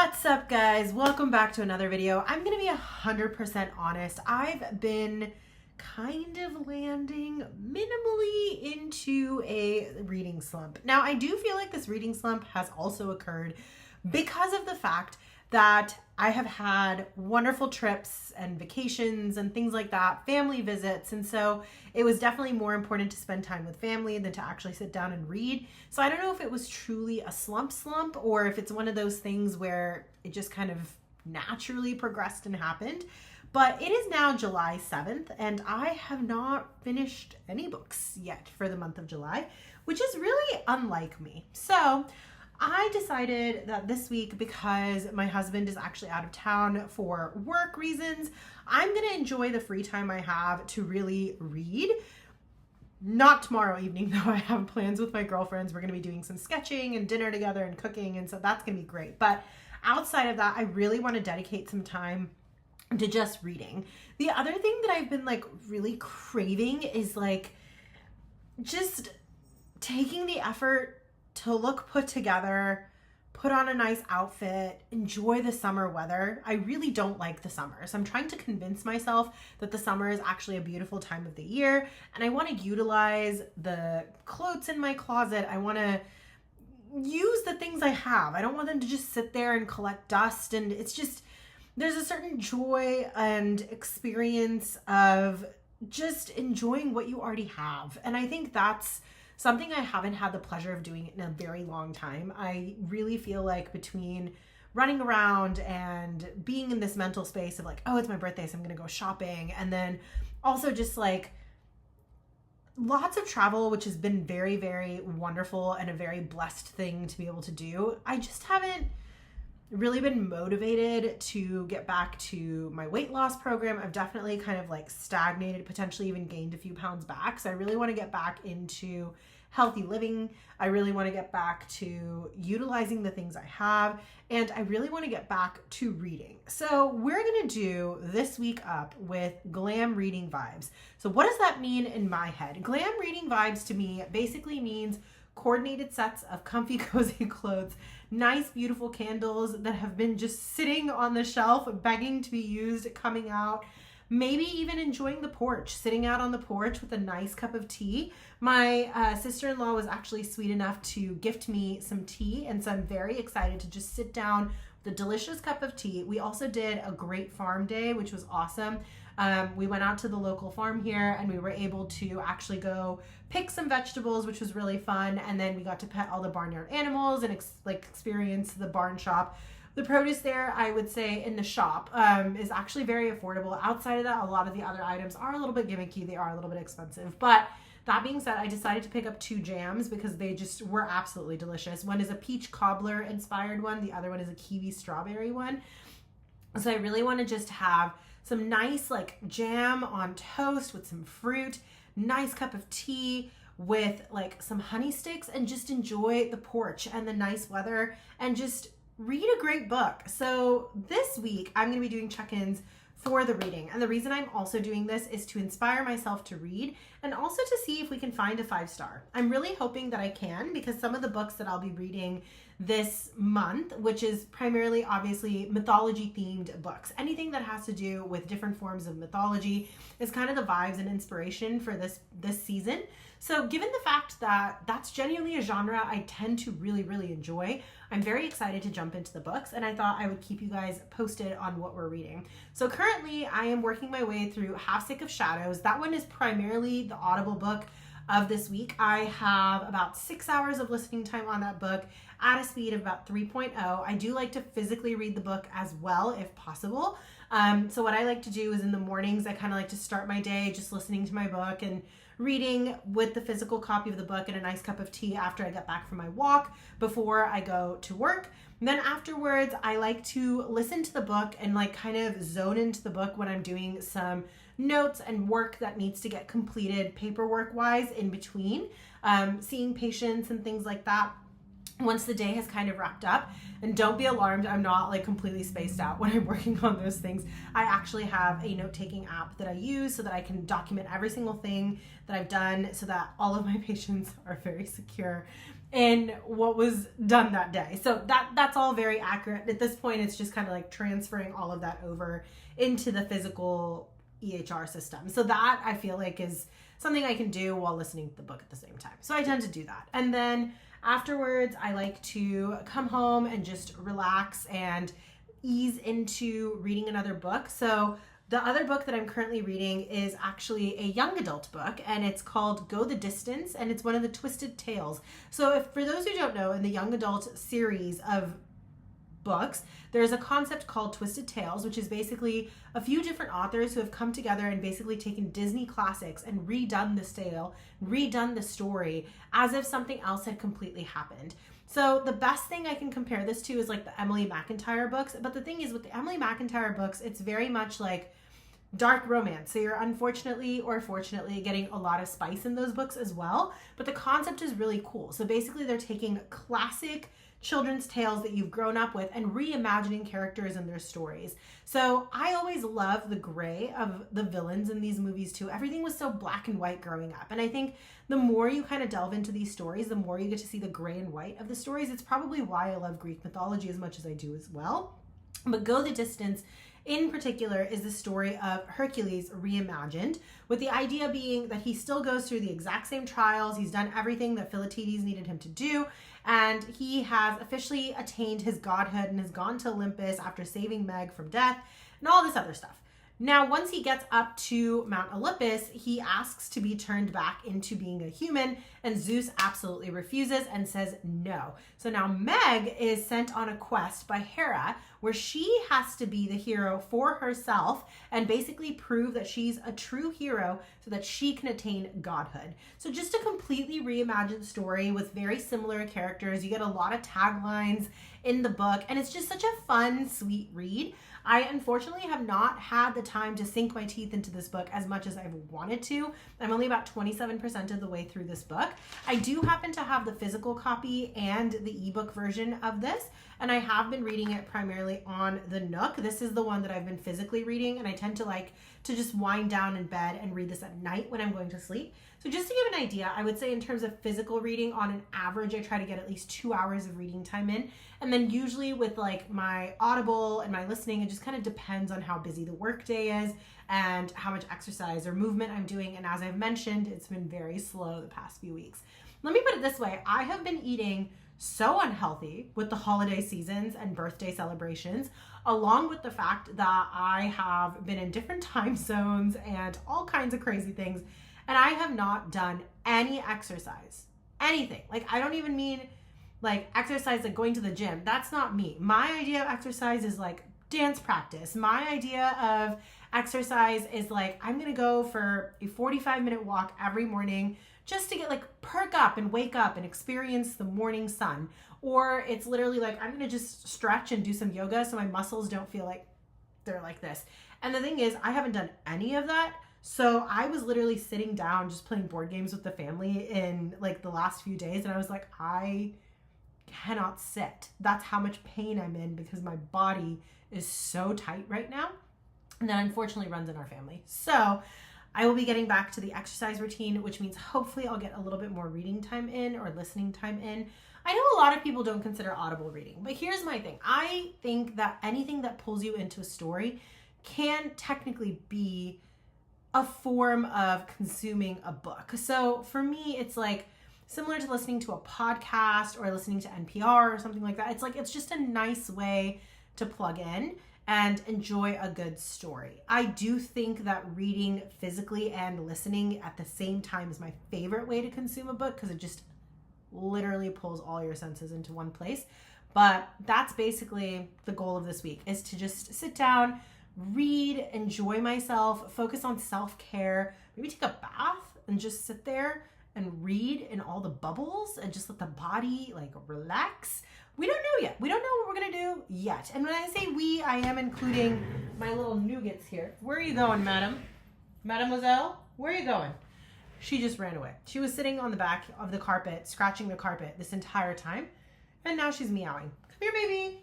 What's up, guys? Welcome back to another video. I'm gonna be 100% honest. I've been kind of landing minimally into a reading slump. Now, I do feel like this reading slump has also occurred because of the fact that I have had wonderful trips and vacations and things like that, family visits. And so it was definitely more important to spend time with family than to actually sit down and read. So I don't know if it was truly a slump or if it's one of those things where it just kind of naturally progressed and happened. But it is now July 7th and I have not finished any books yet for the month of July, which is really unlike me. So I decided that this week, because my husband is actually out of town for work reasons, I'm going to enjoy the free time I have to really read. Not tomorrow evening, though. I have plans with my girlfriends. We're going to be doing some sketching and dinner together and cooking, and so that's going to be great. But outside of that, I really want to dedicate some time to just reading. The other thing that I've been really craving is just taking the effort to look put together, put on a nice outfit, enjoy the summer weather. I really don't like the summer. So I'm trying to convince myself that the summer is actually a beautiful time of the year. And I want to utilize the clothes in my closet. I want to use the things I have. I don't want them to just sit there and collect dust. And it's just, there's a certain joy and experience of just enjoying what you already have. And I think that's something I haven't had the pleasure of doing in a very long time. I really feel like between running around and being in this mental space of oh, it's my birthday, so I'm gonna go shopping. And then also just lots of travel, which has been very, very wonderful and a very blessed thing to be able to do. I just haven't really been motivated to get back to my weight loss program. I've definitely kind of stagnated, potentially even gained a few pounds back. So I really want to get back into healthy living. I really want to get back to utilizing the things I have, and I really want to get back to reading. So we're going to do this week up with glam reading vibes. So what does that mean in my head? Glam reading vibes to me basically means coordinated sets of comfy, cozy clothes, nice, beautiful candles that have been just sitting on the shelf, begging to be used, coming out, maybe even enjoying the porch, sitting out on the porch with a nice cup of tea. My sister-in-law was actually sweet enough to gift me some tea, and so I'm very excited to just sit down with a delicious cup of tea. We also did a great farm day, which was awesome. We went out to the local farm here and we were able to actually go pick some vegetables, which was really fun. And then we got to pet all the barnyard animals and experience the barn shop. The produce there, I would say, in the shop is actually very affordable. Outside of that, a lot of the other items are a little bit gimmicky. They are a little bit expensive. But that being said, I decided to pick up 2 jams because they just were absolutely delicious. One is a peach cobbler inspired one. The other one is a kiwi strawberry one. So I really want to just have some nice jam on toast with some fruit, nice cup of tea with some honey sticks, and just enjoy the porch and the nice weather and just read a great book. So this week I'm going to be doing check-ins for the reading. And the reason I'm also doing this is to inspire myself to read and also to see if we can find a 5-star. I'm really hoping that I can, because some of the books that I'll be reading this month, which is primarily obviously mythology themed books, anything that has to do with different forms of mythology is kind of the vibes and inspiration for this season. So given the fact that that's genuinely a genre I tend to really, really enjoy, I'm very excited to jump into the books, and I thought I would keep you guys posted on what we're reading. So currently I am working my way through Half Sick of Shadows. That one is primarily the Audible book of this week. I have about 6 hours of listening time on that book at a speed of about 3.0. I do like to physically read the book as well if possible. So what I like to do is in the mornings, I kind of like to start my day just listening to my book and reading with the physical copy of the book and a nice cup of tea after I get back from my walk before I go to work. And then afterwards, I like to listen to the book and kind of zone into the book when I'm doing some notes and work that needs to get completed paperwork wise in between, seeing patients and things like that once the day has kind of wrapped up. And don't be alarmed, I'm not completely spaced out when I'm working on those things. I actually have a note-taking app that I use so that I can document every single thing that I've done so that all of my patients are very secure in what was done that day. So that's all very accurate. At this point, it's just kind of like transferring all of that over into the physical EHR system. So that I feel like is something I can do while listening to the book at the same time. So I tend to do that. And then afterwards, I like to come home and just relax and ease into reading another book. So the other book that I'm currently reading is actually a young adult book, and it's called Go the Distance, and it's one of the Twisted Tales. So if, for those who don't know, in the young adult series of books, there's a concept called Twisted Tales, which is basically a few different authors who have come together and basically taken Disney classics and redone the tale, redone the story as if something else had completely happened. So the best thing I can compare this to is like the Emily McIntyre books. But the thing is, with the Emily McIntyre books, it's very much like dark romance. So you're unfortunately or fortunately getting a lot of spice in those books as well. But the concept is really cool. So basically they're taking classic children's tales that you've grown up with and reimagining characters and their stories. So I always love the gray of the villains in these movies too. Everything was so black and white growing up. And I think the more you kind of delve into these stories, the more you get to see the gray and white of the stories. It's probably why I love Greek mythology as much as I do as well. But Go the Distance in particular is the story of Hercules reimagined, with the idea being that he still goes through the exact same trials. He's done everything that Philoctetes needed him to do, and he has officially attained his godhood and has gone to Olympus after saving Meg from death and all this other stuff. Now, once he gets up to Mount Olympus, he asks to be turned back into being a human, and Zeus absolutely refuses and says no. So now Meg is sent on a quest by Hera where she has to be the hero for herself and basically prove that she's a true hero so that she can attain godhood. So just a completely reimagined story with very similar characters. You get a lot of taglines in the book, and it's just such a fun, sweet read. I unfortunately have not had the time to sink my teeth into this book as much as I've wanted to. I'm only about 27% of the way through this book. I do happen to have the physical copy and the ebook version of this, and I have been reading it primarily on the Nook. This is the one that I've been physically reading, and I tend to like to just wind down in bed and read this at night when I'm going to sleep. So just to give an idea, I would say in terms of physical reading, on an average, I try to get at least 2 hours of reading time in. And then usually with like my Audible and my listening, it just kind of depends on how busy the workday is and how much exercise or movement I'm doing. And as I've mentioned, it's been very slow the past few weeks. Let me put it this way. I have been eating so unhealthy with the holiday seasons and birthday celebrations, along with the fact that I have been in different time zones and all kinds of crazy things. And I have not done any exercise, anything. Like, I don't even mean like exercise, like going to the gym. That's not me. My idea of exercise is like dance practice. My idea of exercise is like, I'm going to go for a 45-minute walk every morning just to get like perk up and wake up and experience the morning sun. Or it's literally like, I'm going to just stretch and do some yoga so my muscles don't feel like they're like this. And the thing is, I haven't done any of that. So I was literally sitting down just playing board games with the family in like the last few days, and I was like, I cannot sit. That's how much pain I'm in because my body is so tight right now. And that unfortunately runs in our family. So I will be getting back to the exercise routine, which means hopefully I'll get a little bit more reading time in or listening time in. I know a lot of people don't consider Audible reading, but here's my thing. I think that anything that pulls you into a story can technically be a form of consuming a book. So for me, it's like similar to listening to a podcast or listening to NPR or something like that. It's like, it's just a nice way to plug in and enjoy a good story. I do think that reading physically and listening at the same time is my favorite way to consume a book because it just literally pulls all your senses into one place. But that's basically the goal of this week, is to just sit down, read, enjoy myself, focus on self-care, maybe take a bath and just sit there and read in all the bubbles and just let the body like relax. We don't know yet. We don't know what we're going to do yet. And when I say we, I am including my little nougats here. Where are you going, madam? Mademoiselle? Where are you going? She just ran away. She was sitting on the back of the carpet, scratching the carpet this entire time. And now she's meowing. Come here, baby.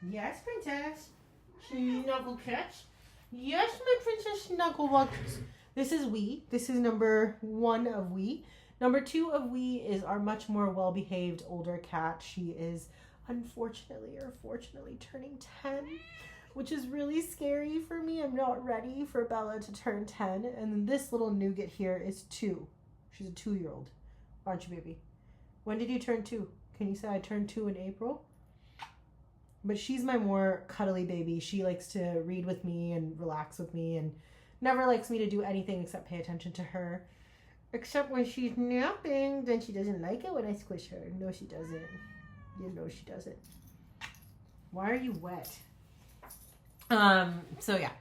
Yes, princess. Snuggle catch. Yes, my princess Snugglebug. This is we. This is number 1 of we. Number 2 of We is our much more well-behaved older cat. She is unfortunately or fortunately turning 10, which is really scary for me. I'm not ready for Bella to turn 10. And then this little nougat here is 2. She's a 2-year-old. Aren't you, baby? When did you turn 2? Can you say I turned 2 in April? But she's my more cuddly baby. She likes to read with me and relax with me and never likes me to do anything except pay attention to her. Except when she's napping, then she doesn't like it when I squish her. No, she doesn't. You know she doesn't. Why are you wet? So yeah.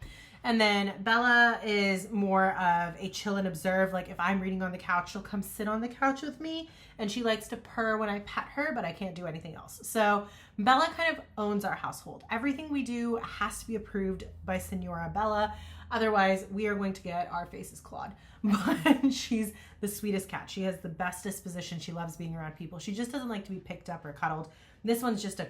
And then Bella is more of a chill and observe. Like if I'm reading on the couch, she'll come sit on the couch with me, and she likes to purr when I pet her, but I can't do anything else. So Bella kind of owns our household. Everything we do has to be approved by Senora Bella. Otherwise, we are going to get our faces clawed. But she's the sweetest cat. She has the best disposition. She loves being around people. She just doesn't like to be picked up or cuddled. This one's just a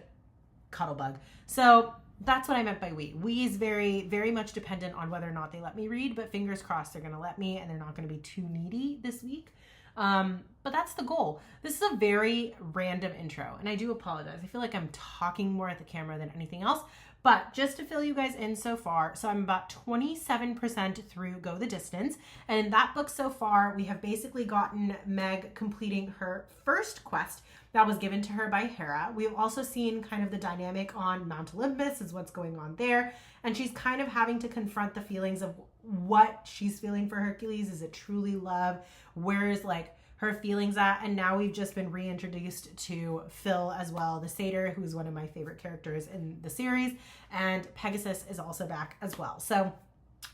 cuddle bug. So that's what I meant by we. We is very, very much dependent on whether or not they let me read, but fingers crossed they're going to let me and they're not going to be too needy this week. But that's the goal. This is a very random intro, and I do apologize. I feel like I'm talking more at the camera than anything else, but just to fill you guys in so far, so I'm about 27% through Go the Distance, and in that book so far, we have basically gotten Meg completing her first quest that was given to her by Hera. We've also seen kind of the dynamic on Mount Olympus is what's going on there, and she's kind of having to confront the feelings of what she's feeling for Hercules. Is it truly love? Where is like her feelings at? And now we've just been reintroduced to Phil as well, the satyr, who's one of my favorite characters in the series, and Pegasus is also back as well. So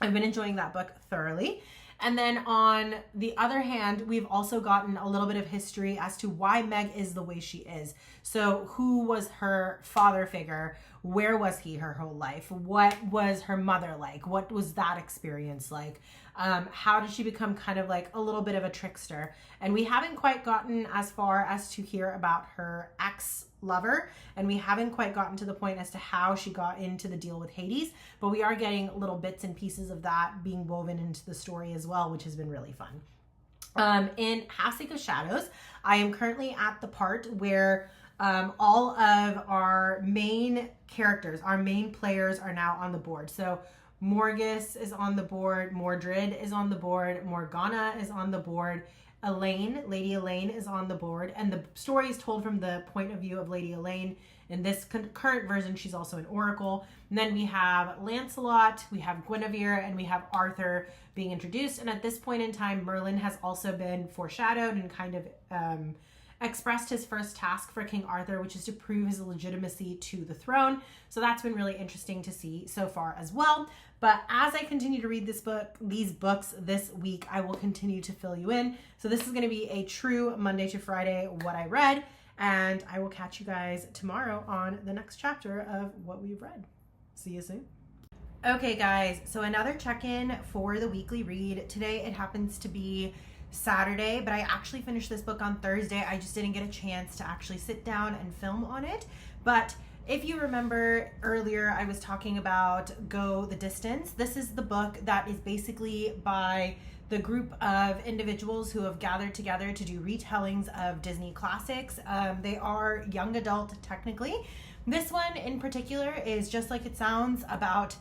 I've been enjoying that book thoroughly. And then on the other hand, we've also gotten a little bit of history as to why Meg is the way she is. So who was her father figure? Where was he her whole life? What was her mother like? What was that experience like? How did she become kind of like a little bit of a trickster? And we haven't quite gotten as far as to hear about her ex-lover, and we haven't quite gotten to the point as to how she got into the deal with Hades, but we are getting little bits and pieces of that being woven into the story as well, which has been really fun. In Half-Sake of Shadows, I am currently at the part where all of our main characters, our main players are now on the board. So Morgus is on the board, Mordred is on the board, Morgana is on the board, Lady Elaine is on the board, and the story is told from the point of view of Lady Elaine. In this current version, she's also an oracle. And then we have Lancelot, we have Guinevere, and we have Arthur being introduced. And at this point in time, Merlin has also been foreshadowed and kind of expressed his first task for King Arthur, which is to prove his legitimacy to the throne. So that's been really interesting to see so far as well. But as I continue to read these books this week, I will continue to fill you in. So this is going to be a true Monday to Friday what I read, and I will catch you guys tomorrow on the next chapter of what we've read. See you soon. Okay guys, so another check-in for the weekly read. Today it happens to be Saturday, but I actually finished this book on Thursday. I just didn't get a chance to actually sit down and film on it. But if you remember earlier, I was talking about Go the Distance. This is the book that is basically by the group of individuals who have gathered together to do retellings of Disney classics. They are young adult technically. This one in particular is just like it sounds, about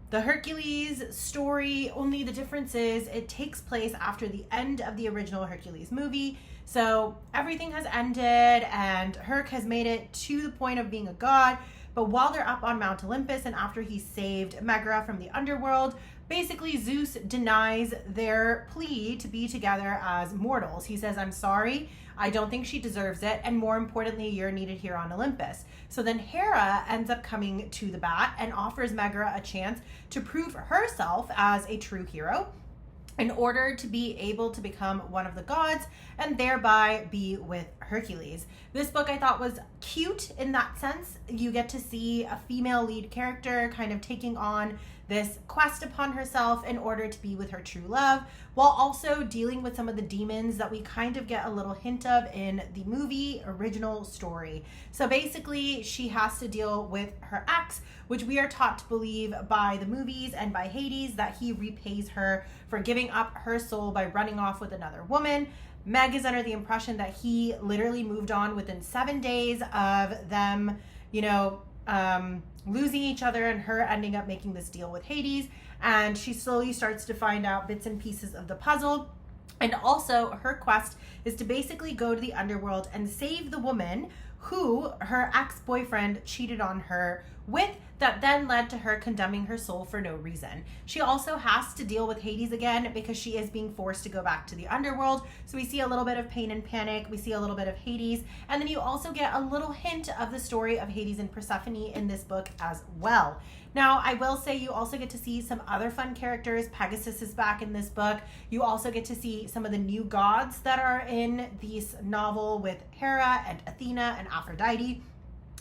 the Hercules story, only the difference is it takes place after the end of the original Hercules movie. So everything has ended and Herc has made it to the point of being a god. But while they're up on Mount Olympus and after he saved Megara from the underworld, basically Zeus denies their plea to be together as mortals. He says, I'm sorry, I don't think she deserves it, and more importantly, you're needed here on Olympus. So then Hera ends up coming to the bat and offers Megara a chance to prove herself as a true hero in order to be able to become one of the gods and thereby be with Hercules. This book I thought was cute in that sense. You get to see a female lead character kind of taking on this quest upon herself in order to be with her true love, while also dealing with some of the demons that we kind of get a little hint of in the movie original story. So basically, she has to deal with her ex, which we are taught to believe by the movies and by Hades that he repays her for giving up her soul by running off with another woman. Meg is under the impression that he literally moved on within 7 days of them, losing each other and her ending up making this deal with Hades. And she slowly starts to find out bits and pieces of the puzzle. And also her quest is to basically go to the underworld and save the woman who her ex-boyfriend cheated on her with, that then led to her condemning her soul for no reason. She also has to deal with Hades again because she is being forced to go back to the underworld. So we see a little bit of pain and panic. We see a little bit of Hades. And then you also get a little hint of the story of Hades and Persephone in this book as well. Now, I will say you also get to see some other fun characters. Pegasus is back in this book. You also get to see some of the new gods that are in this novel with Hera and Athena and Aphrodite.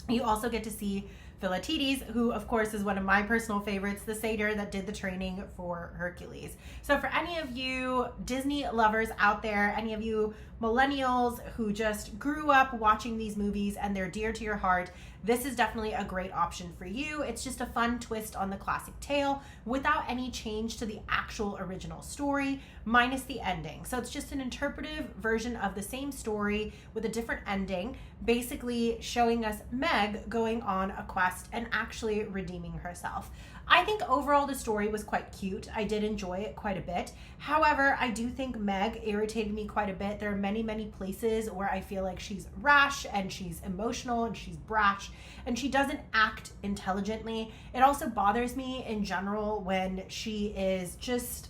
You also get to see Philoctetes, who of course is one of my personal favorites, the satyr that did the training for Hercules. So for any of you Disney lovers out there, any of you millennials who just grew up watching these movies and they're dear to your heart, this is definitely a great option for you. It's just a fun twist on the classic tale without any change to the actual original story, minus the ending. So it's just an interpretive version of the same story with a different ending, basically showing us Meg going on a quest and actually redeeming herself. I think overall the story was quite cute. I did enjoy it quite a bit. However, I do think Meg irritated me quite a bit. There are many, many places where I feel like she's rash and she's emotional and she's brash and she doesn't act intelligently. It also bothers me in general when she is just,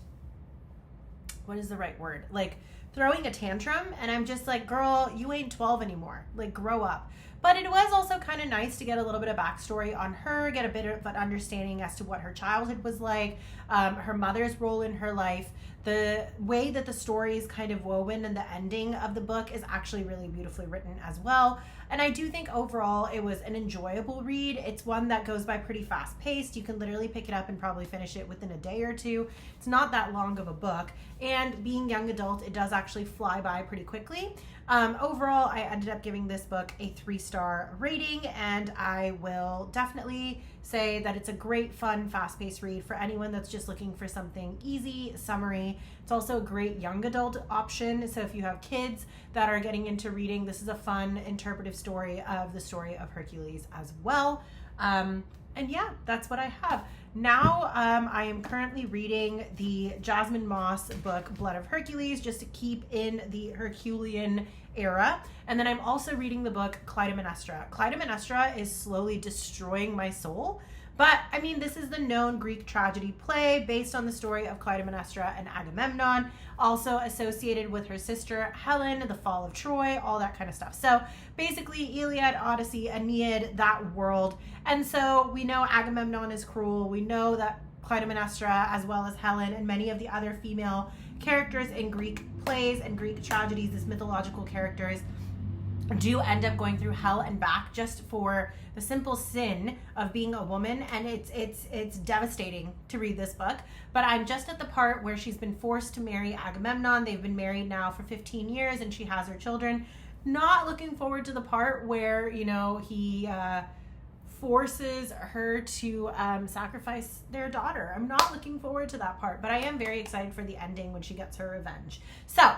what is the right word? Like throwing a tantrum, and I'm just like, girl, you ain't 12 anymore. Like, grow up. But it was also kind of nice to get a little bit of backstory on her, get a bit of an understanding as to what her childhood was like, her mother's role in her life. The way that the story is kind of woven and the ending of the book is actually really beautifully written as well. And I do think overall it was an enjoyable read. It's one that goes by pretty fast paced. You can literally pick it up and probably finish it within a day or two. It's not that long of a book. And being young adult, it does actually fly by pretty quickly. Overall, I ended up giving this book a 3-star rating, and I will definitely say that it's a great, fun, fast-paced read for anyone that's just looking for something easy, summery. It's also a great young adult option, so if you have kids that are getting into reading, this is a fun, interpretive story of the story of Hercules as well. And yeah, that's what I have. Now, I am currently reading the Jasmine Moss book, Blood of Hercules, just to keep in the Herculean era. And then I'm also reading the book Clytemnestra. Clytemnestra is slowly destroying my soul. But, I mean, this is the known Greek tragedy play based on the story of Clytemnestra and Agamemnon, also associated with her sister Helen, the fall of Troy, all that kind of stuff. So basically Iliad, Odyssey, Aeneid, that world. And so we know Agamemnon is cruel. We know that Clytemnestra, as well as Helen and many of the other female characters in Greek plays and Greek tragedies, these mythological characters, do end up going through hell and back just for the simple sin of being a woman, and it's devastating to read this book. But I'm just at the part where she's been forced to marry Agamemnon. They've been married now for 15 years and she has her children. Not looking forward to the part where, you know, he forces her to sacrifice their daughter. I'm not looking forward to that part, but I am very excited for the ending when she gets her revenge. So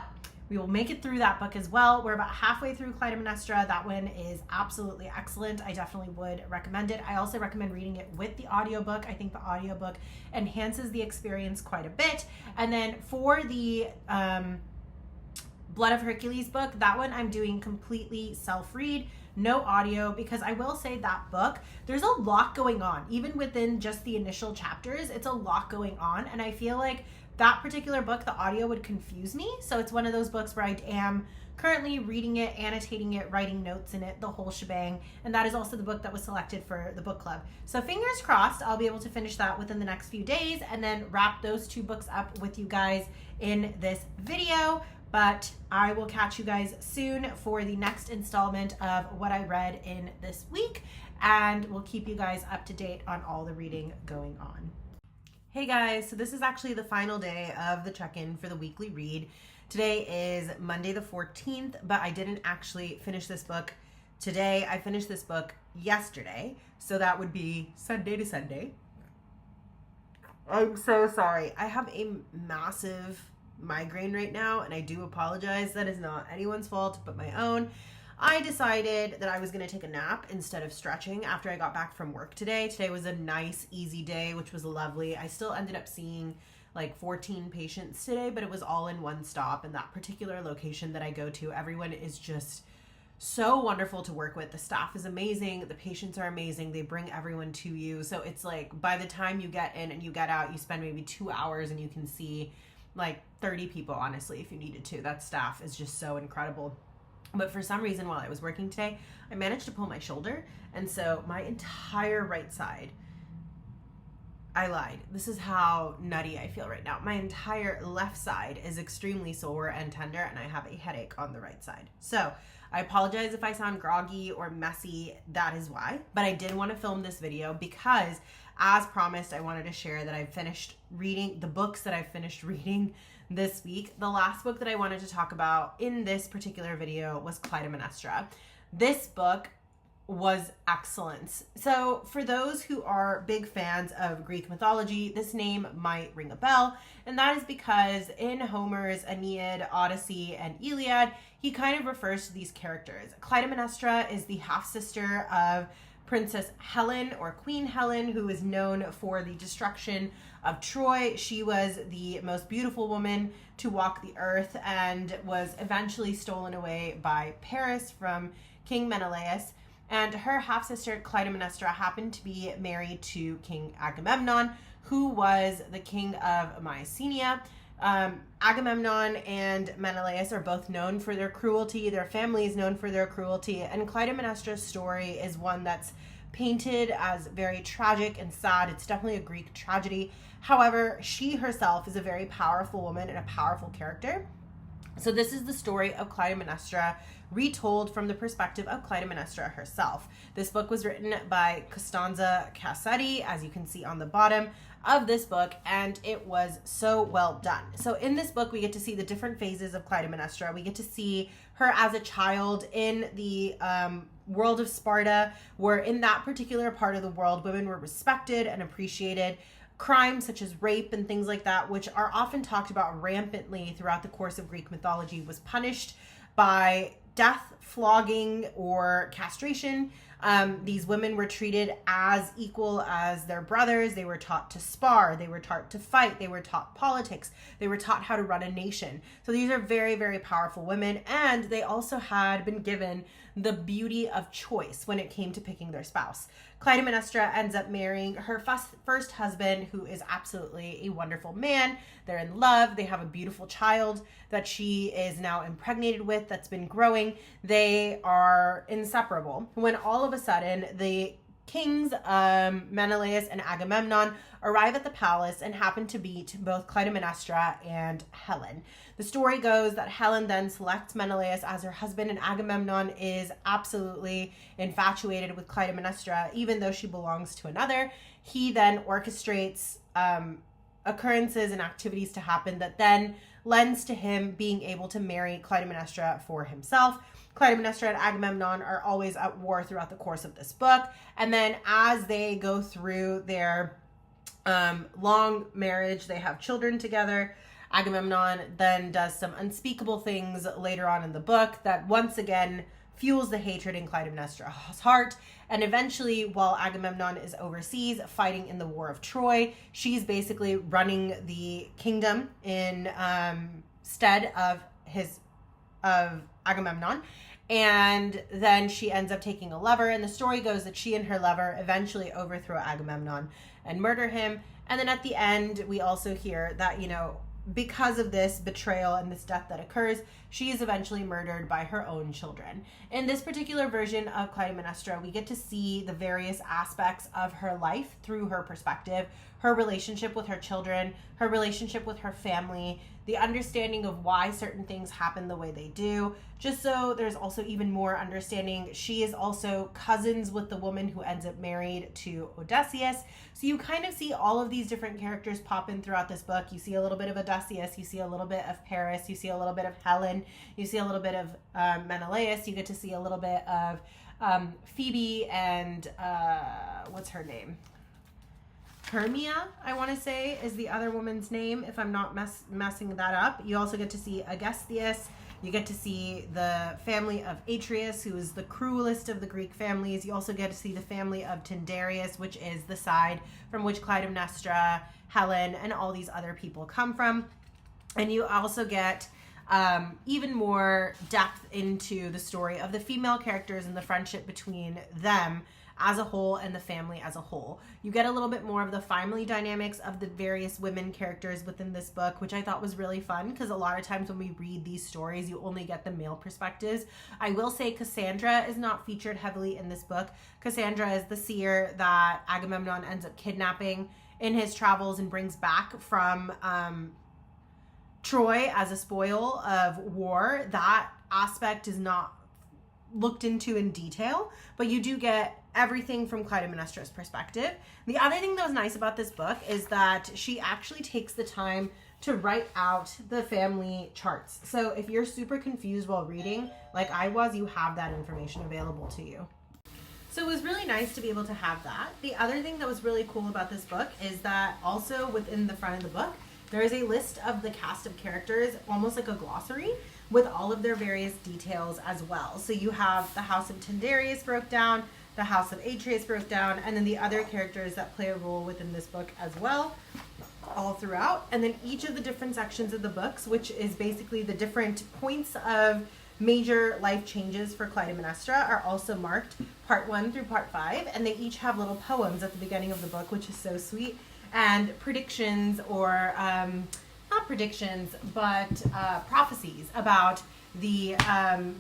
we will make it through that book as well. We're about halfway through Clytemnestra. That one is absolutely excellent. I definitely would recommend it. I also recommend reading it with the audiobook. I think the audiobook enhances the experience quite a bit. And then for the Blood of Hercules book, that one I'm doing completely self-read, no audio, because I will say that book, there's a lot going on. Even within just the initial chapters, it's a lot going on. And I feel like that particular book, the audio would confuse me. So it's one of those books where I am currently reading it, annotating it, writing notes in it, the whole shebang. And that is also the book that was selected for the book club. So fingers crossed, I'll be able to finish that within the next few days and then wrap those 2 books up with you guys in this video. But I will catch you guys soon for the next installment of what I read in this week. And we'll keep you guys up to date on all the reading going on. Hey guys, so this is actually the final day of the check-in for the weekly read. Today is Monday the 14th, but I didn't actually finish this book today. I finished this book yesterday, so that would be Sunday to Sunday. I'm so sorry. I have a massive migraine right now, and I do apologize. That is not anyone's fault but my own. I decided that I was going to take a nap instead of stretching after I got back from work today. Today was a nice, easy day, which was lovely. I still ended up seeing like 14 patients today, but it was all in one stop. And that particular location that I go to, everyone is just so wonderful to work with. The staff is amazing. The patients are amazing. They bring everyone to you. So it's like by the time you get in and you get out, you spend maybe 2 hours and you can see like 30 people, honestly, if you needed to. That staff is just so incredible. But for some reason, while I was working today, I managed to pull my shoulder. And so my entire right side, I lied. This is how nutty I feel right now. My entire left side is extremely sore and tender, and I have a headache on the right side. So I apologize if I sound groggy or messy. That is why. But I did want to film this video because, as promised, I wanted to share that I've finished reading the books that I've finished reading this week. The last book that I wanted to talk about in this particular video was Clytemnestra. This book was excellent. So for those who are big fans of Greek mythology, this name might ring a bell, and that is because in Homer's Aeneid, Odyssey, and Iliad, he kind of refers to these characters. Clytemnestra is the half-sister of Princess Helen, or Queen Helen, who is known for the destruction of Troy. She was the most beautiful woman to walk the earth and was eventually stolen away by Paris from King Menelaus. And her half-sister Clytemnestra happened to be married to King Agamemnon, who was the king of Mycenae. Agamemnon and Menelaus are both known for their cruelty. Their family is known for their cruelty. And Clytemnestra's story is one that's painted as very tragic and sad. It's definitely a Greek tragedy. However, she herself is a very powerful woman and a powerful character. So this is the story of Clytemnestra retold from the perspective of Clytemnestra herself. This book was written by Costanza Cassetti, as you can see on the bottom of this book, and it was so well done. So in this book, we get to see the different phases of Clytemnestra. We get to see her as a child in the world of Sparta, where in that particular part of the world, women were respected and appreciated. Crimes such as rape and things like that, which are often talked about rampantly throughout the course of Greek mythology, was punished by death, flogging, or castration. These women were treated as equal as their brothers. They were taught to spar. They were taught to fight. They were taught politics. They were taught how to run a nation. So these are very, very powerful women. And they also had been given the beauty of choice when it came to picking their spouse. Clytemnestra ends up marrying her first husband, who is absolutely a wonderful man. They're in love. They have a beautiful child that she is now impregnated with that's been growing. They are inseparable. When all of a sudden, the kings Menelaus and Agamemnon arrive at the palace and happen to beat both Clytemnestra and Helen. The story goes that Helen then selects Menelaus as her husband, and Agamemnon is absolutely infatuated with Clytemnestra, even though she belongs to another. He then orchestrates occurrences and activities to happen that then lends to him being able to marry Clytemnestra for himself. Clytemnestra and Agamemnon are always at war throughout the course of this book. And then as they go through their long marriage, they have children together. Agamemnon then does some unspeakable things later on in the book that once again fuels the hatred in Clytemnestra's heart. And eventually, while Agamemnon is overseas fighting in the War of Troy, she's basically running the kingdom in stead of Agamemnon. And then she ends up taking a lover, and the story goes that she and her lover eventually overthrow Agamemnon and murder him. And then at the end, we also hear that, because of this betrayal and this death that occurs, she is eventually murdered by her own children. In this particular version of Clytemnestra, we get to see the various aspects of her life through her perspective, her relationship with her children, her relationship with her family, the understanding of why certain things happen the way they do. Just so there's also even more understanding, she is also cousins with the woman who ends up married to Odysseus. So you kind of see all of these different characters pop in throughout this book. You see a little bit of Odysseus, you see a little bit of Paris, you see a little bit of Helen, you see a little bit of Menelaus, you get to see a little bit of Phoebe and what's her name? Hermia, I want to say, is the other woman's name, if I'm not messing that up. You also get to see Aegisthus. You get to see the family of Atreus, who is the cruelest of the Greek families. You also get to see the family of Tyndareus, which is the side from which Clytemnestra, Helen, and all these other people come from. And you also get even more depth into the story of the female characters and the friendship between them as a whole and the family as a whole. You get a little bit more of the family dynamics of the various women characters within this book, which I thought was really fun, because a lot of times when we read these stories, you only get the male perspectives. I will say Cassandra is not featured heavily in this book. Cassandra is the seer that Agamemnon ends up kidnapping in his travels and brings back from Troy as a spoil of war. That aspect is not looked into in detail, but you do get everything from Clytemnestra's perspective. The other thing that was nice about this book is that she actually takes the time to write out the family charts. So if you're super confused while reading, like I was, you have that information available to you. So it was really nice to be able to have that. The other thing that was really cool about this book is that also within the front of the book, there is a list of the cast of characters, almost like a glossary, with all of their various details as well. So you have the House of Tyndareus broke down, the House of Atreus broke down, and then the other characters that play a role within this book as well, all throughout. And then each of the different sections of the books, which is basically the different points of major life changes for Clytemnestra, are also marked part 1 through part 5, and they each have little poems at the beginning of the book, which is so sweet, and predictions, or not predictions, but prophecies about the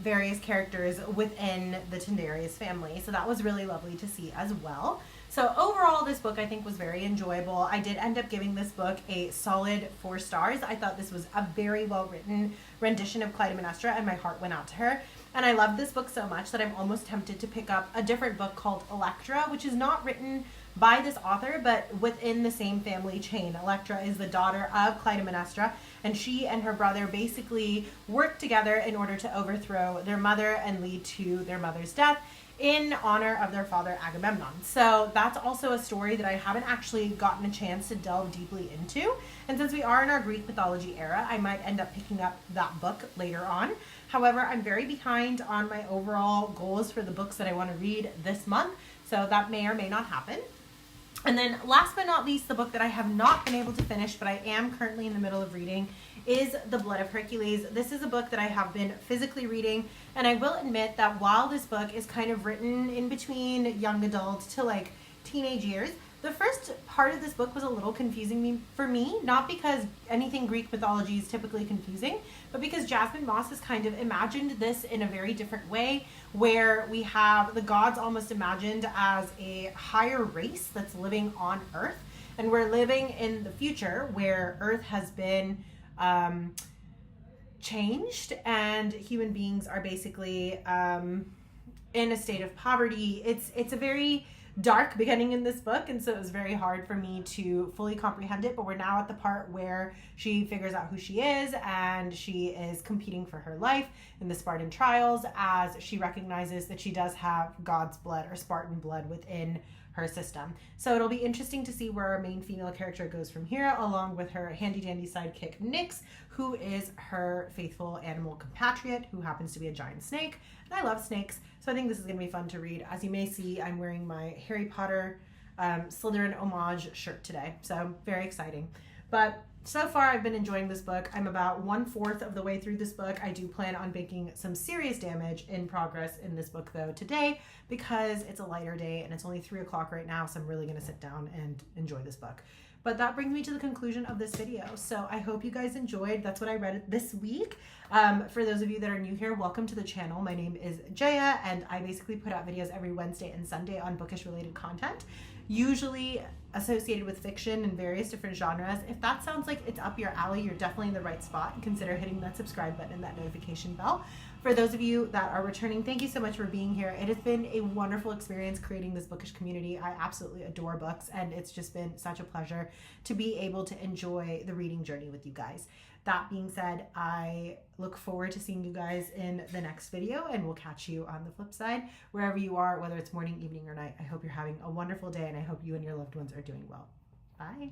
various characters within the Tyndareus family. So that was really lovely to see as well. So overall, this book I think was very enjoyable. I did end up giving this book a solid 4 stars. I thought this was a very well written rendition of Clytemnestra, and my heart went out to her. And I loved this book so much that I'm almost tempted to pick up a different book called Electra, which is not written by this author, but within the same family chain. Electra is the daughter of Clytemnestra, and she and her brother basically work together in order to overthrow their mother and lead to their mother's death in honor of their father Agamemnon. So that's also a story that I haven't actually gotten a chance to delve deeply into. And since we are in our Greek mythology era, I might end up picking up that book later on. However, I'm very behind on my overall goals for the books that I want to read this month, so that may or may not happen. And then last but not least, the book that I have not been able to finish, but I am currently in the middle of reading, is The Blood of Hercules. This is a book that I have been physically reading, and I will admit that while this book is kind of written in between young adult to like teenage years, the first part of this book was a little confusing for me, not because anything Greek mythology is typically confusing, but because Jasmine Moss has kind of imagined this in a very different way, where we have the gods almost imagined as a higher race that's living on Earth, and we're living in the future where Earth has been changed and human beings are basically in a state of poverty. It's a very dark beginning in this book, and so it was very hard for me to fully comprehend it, but we're now at the part where she figures out who she is, and she is competing for her life in the Spartan trials, as she recognizes that she does have God's blood, or Spartan blood, within her system. So it'll be interesting to see where our main female character goes from here, along with her handy dandy sidekick Nyx, who is her faithful animal compatriot, who happens to be a giant snake. And I love snakes, so I think this is going to be fun to read. As you may see, I'm wearing my Harry Potter Slytherin homage shirt today, so very exciting. But so far, I've been enjoying this book. I'm about 1/4 of the way through this book. I do plan on making some serious damage in progress in this book, though, today, because it's a lighter day and it's only 3 o'clock right now, so I'm really going to sit down and enjoy this book. But that brings me to the conclusion of this video. So I hope you guys enjoyed. That's what I read this week. For those of you that are new here, welcome to the channel. My name is Jaya, and I basically put out videos every Wednesday and Sunday on bookish related content, usually associated with fiction and various different genres. If that sounds like it's up your alley, you're definitely in the right spot. Consider hitting that subscribe button and that notification bell. For those of you that are returning, thank you so much for being here. It has been a wonderful experience creating this bookish community. I absolutely adore books, and it's just been such a pleasure to be able to enjoy the reading journey with you guys. That being said, I look forward to seeing you guys in the next video, and we'll catch you on the flip side. Wherever you are, whether it's morning, evening, or night, I hope you're having a wonderful day, and I hope you and your loved ones are doing well. Bye.